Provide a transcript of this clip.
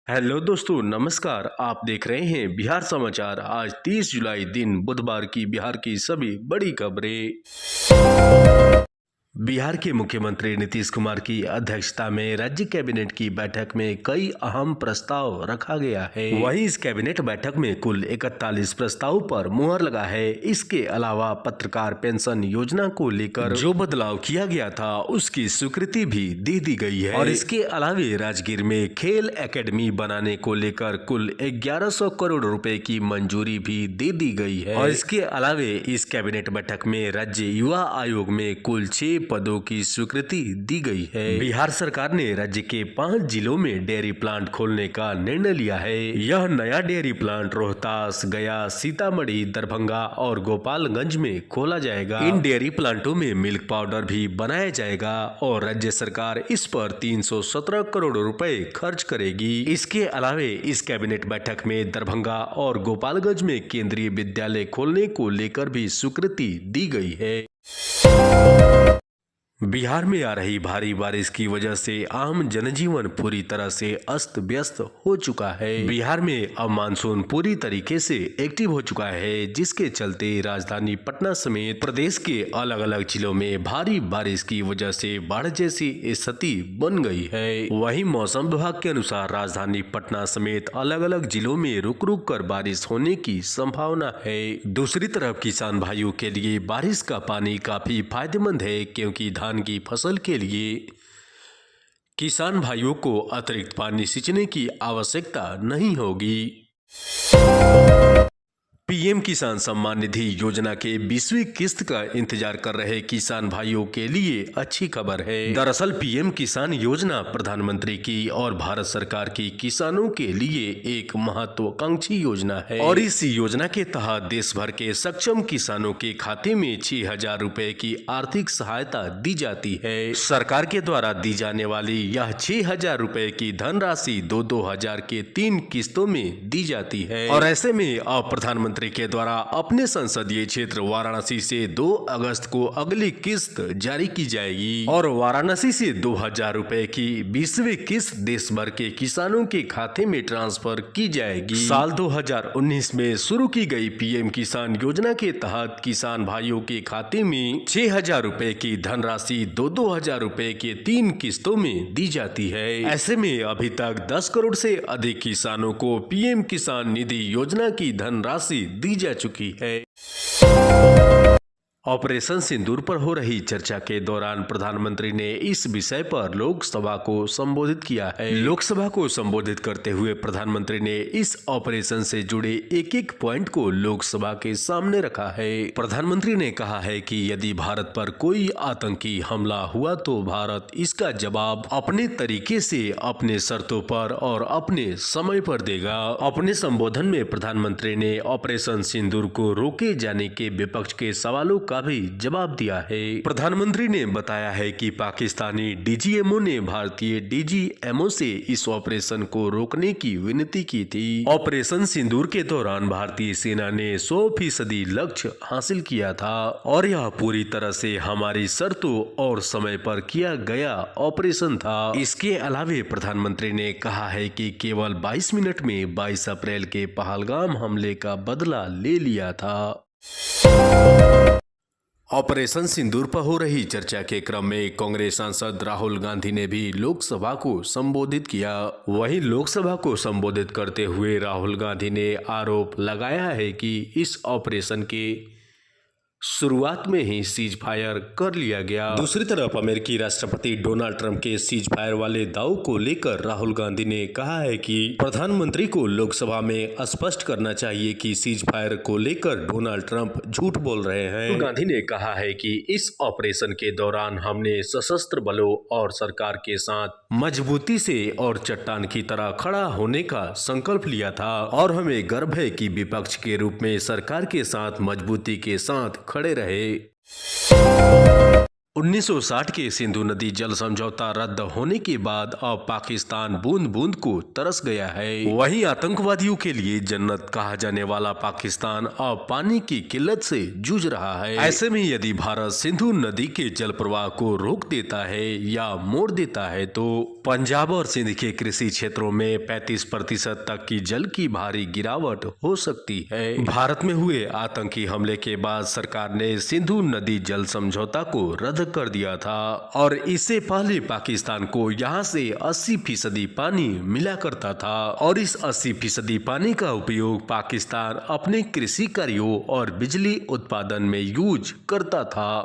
Hello दोस्तों, नमस्कार। आप देख रहे हैं बिहार समाचार। आज 30 जुलाई दिन बुधवार की बिहार की सभी बड़ी खबरें। बिहार के मुख्यमंत्री नीतीश कुमार की अध्यक्षता में राज्य कैबिनेट की बैठक में कई अहम प्रस्ताव रखा गया है। वहीं इस कैबिनेट बैठक में कुल 41 प्रस्ताव पर मुहर लगा है। इसके अलावा पत्रकार पेंशन योजना को लेकर जो बदलाव किया गया था उसकी स्वीकृति भी दे दी गई है। और इसके अलावे राजगीर में खेल एकेडमी बनाने को लेकर कुल 1100 करोड़ रुपए की मंजूरी भी दे दी गई है। और इसके अलावे इस कैबिनेट बैठक में राज्य युवा आयोग में कुल 6 पदों की स्वीकृति दी गई है। बिहार सरकार ने राज्य के 5 जिलों में डेयरी प्लांट खोलने का निर्णय लिया है। यह नया डेयरी प्लांट रोहतास, गया, सीतामढ़ी, दरभंगा और गोपालगंज में खोला जाएगा। इन डेयरी प्लांटों में मिल्क पाउडर भी बनाया जाएगा और राज्य सरकार इस पर 317 करोड़ रुपए खर्च करेगी। इसके अलावे इस कैबिनेट बैठक में दरभंगा और गोपालगंज में केंद्रीय विद्यालय खोलने को लेकर भी स्वीकृति दी गई है। बिहार में आ रही भारी बारिश की वजह से आम जनजीवन पूरी तरह से अस्त व्यस्त हो चुका है। बिहार में अब मानसून पूरी तरीके से एक्टिव हो चुका है, जिसके चलते राजधानी पटना समेत प्रदेश के अलग अलग जिलों में भारी बारिश की वजह से बाढ़ जैसी स्थिति बन गई है। वहीं मौसम विभाग के अनुसार राजधानी पटना समेत अलग अलग जिलों में रुक रुक कर बारिश होने की संभावना है। दूसरी तरफ किसान भाइयों के लिए बारिश का पानी काफी फायदेमंद है, क्योंकि धान की फसल के लिए किसान भाइयों को अतिरिक्त पानी सींचने की आवश्यकता नहीं होगी। पीएम किसान सम्मान निधि योजना के 20वीं किस्त का इंतजार कर रहे किसान भाइयों के लिए अच्छी खबर है। दरअसल पीएम किसान योजना प्रधानमंत्री की और भारत सरकार की किसानों के लिए एक महत्वाकांक्षी योजना है और इस योजना के तहत देश भर के सक्षम किसानों के खाते में 6,000 रुपए की आर्थिक सहायता दी जाती है। सरकार के द्वारा दी जाने वाली यह 6,000 रुपए की धनराशि 2-2 हजार के 3 किस्तों में दी जाती है। और ऐसे में अब प्रधानमंत्री के द्वारा अपने संसदीय क्षेत्र वाराणसी से 2 अगस्त को अगली किस्त जारी की जाएगी और वाराणसी से 2,000 रुपए की 20वीं किस्त देश भर के किसानों के खाते में ट्रांसफर की जाएगी। साल 2019 में शुरू की गई पीएम किसान योजना के तहत किसान भाइयों के खाते में 6,000 रुपए की धनराशि 2-2 हजार रुपए के 3 किस्तों में दी जाती है। ऐसे में अभी तक 10 करोड़ से अधिक किसानों को पीएम किसान निधि योजना की धनराशि दी जा चुकी है। ऑपरेशन सिंदूर पर हो रही चर्चा के दौरान प्रधानमंत्री ने इस विषय पर लोकसभा को संबोधित किया है। लोकसभा को संबोधित करते हुए प्रधानमंत्री ने इस ऑपरेशन से जुड़े एक-एक पॉइंट को लोकसभा के सामने रखा है। प्रधानमंत्री ने कहा है कि यदि भारत पर कोई आतंकी हमला हुआ तो भारत इसका जवाब अपने तरीके से, अपने शर्तों पर और अपने समय पर देगा। अपने संबोधन में प्रधानमंत्री ने ऑपरेशन सिंदूर को रोके जाने के विपक्ष के सवालों का भी जवाब दिया है। प्रधानमंत्री ने बताया है कि पाकिस्तानी डीजीएमओ ने भारतीय डीजीएमओ से इस ऑपरेशन को रोकने की विनती की थी। ऑपरेशन सिंदूर के दौरान भारतीय सेना ने 100% लक्ष्य हासिल किया था और यह पूरी तरह से हमारी शर्तों और समय पर किया गया ऑपरेशन था। इसके अलावे प्रधानमंत्री ने कहा है कि केवल 22 मिनट में 22 अप्रैल के पहलगाम हमले का बदला ले लिया था। ऑपरेशन सिंदूर पर हो रही चर्चा के क्रम में कांग्रेस सांसद राहुल गांधी ने भी लोकसभा को संबोधित किया। वहीं लोकसभा को संबोधित करते हुए राहुल गांधी ने आरोप लगाया है कि इस ऑपरेशन के शुरुआत में ही सीज फायर कर लिया गया। दूसरी तरफ अमेरिकी राष्ट्रपति डोनाल्ड ट्रंप के सीज फायर वाले दाव को लेकर राहुल गांधी ने कहा है कि प्रधानमंत्री को लोकसभा में स्पष्ट करना चाहिए कि सीज फायर को लेकर डोनाल्ड ट्रंप झूठ बोल रहे हैं। राहुल गांधी ने कहा है कि इस ऑपरेशन के दौरान हमने सशस्त्र बलों और सरकार के साथ मजबूती से और चट्टान की तरह खड़ा होने का संकल्प लिया था और हमें गर्व है कि विपक्ष के रूप में सरकार के साथ मजबूती के साथ खड़े रहे। 1960 के सिंधु नदी जल समझौता रद्द होने के बाद अब पाकिस्तान बूंद बूंद को तरस गया है। वहीं आतंकवादियों के लिए जन्नत कहा जाने वाला पाकिस्तान अब पानी की किल्लत से जूझ रहा है। ऐसे में यदि भारत सिंधु नदी के जल प्रवाह को रोक देता है या मोड़ देता है तो पंजाब और सिंध के कृषि क्षेत्रों में 35% तक की जल की भारी गिरावट हो सकती है। भारत में हुए आतंकी हमले के बाद सरकार ने सिंधु नदी जल समझौता को रद्द कर दिया था और इससे पहले पाकिस्तान को यहां से 80% पानी मिला करता था और इस 80% पानी का उपयोग पाकिस्तान अपने कृषि कार्यों और बिजली उत्पादन में यूज करता था।